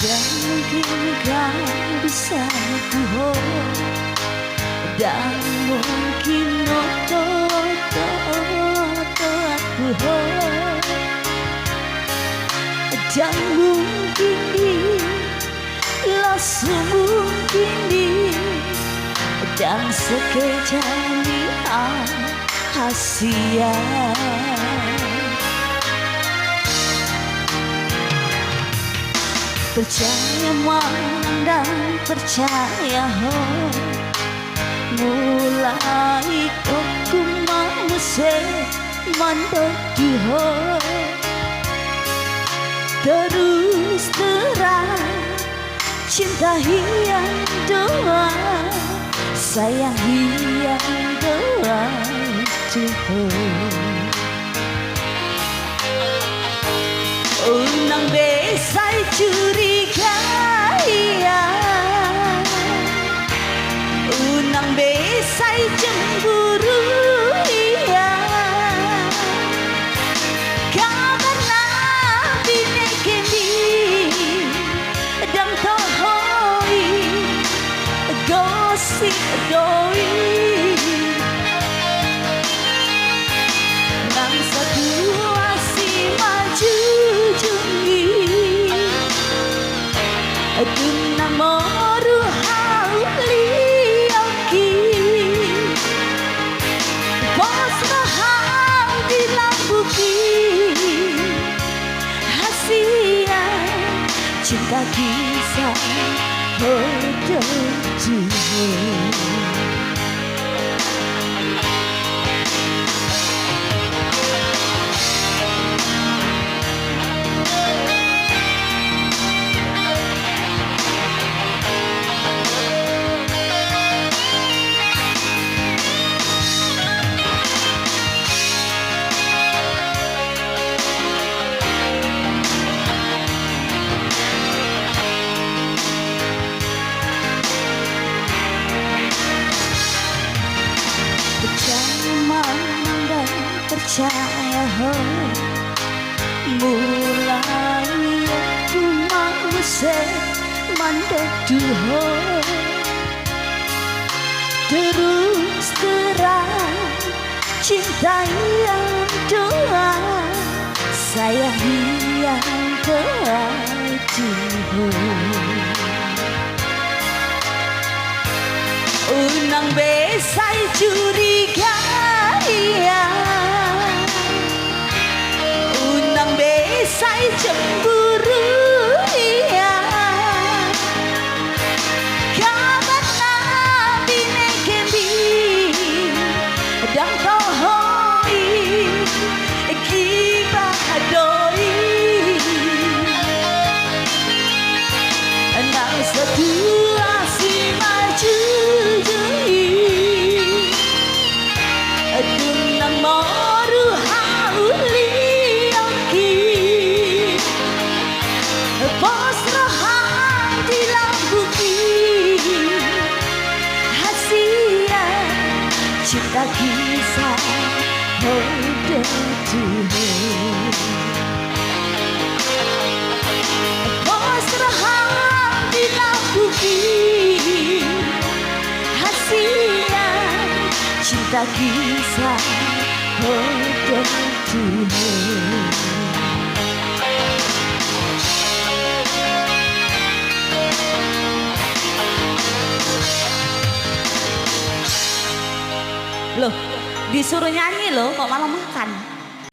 Dan mungkin kau bisa bohong, dan mungkin aku bohong, dan mungkin langsung mungkin dan sekejap rahasia. Percaya mang dan percaya ho, mulai aku mau mandok ho. Terus terang cinta hiang doa, sayang hiang doa Tuhan. Unang besai curiga iya, unang besai cemburu iya, karena binekeni dan tohoi gosip doi nang satu asih maju Dunang moru hauli yoki, bos mahal di lambuki, hasia cinta kisah hodoh percaya ho, mulai aku mau mandok ho. Terus terang cinta yang doa, sayang yang doa Tuhan. Unang besai curiga iya, unang besai cemburu iya, karena binekeni dan tohoi gibah doi nang satu asih maju Dunang moru hauli yoki, bos rohan di lambuki, hasia cinta kisah hodoh Tuhan. Bos rohan di lambuki, hasia cinta kisah hodoh Tuhan. Loh, disuruh nyanyi loh, kok malah makan?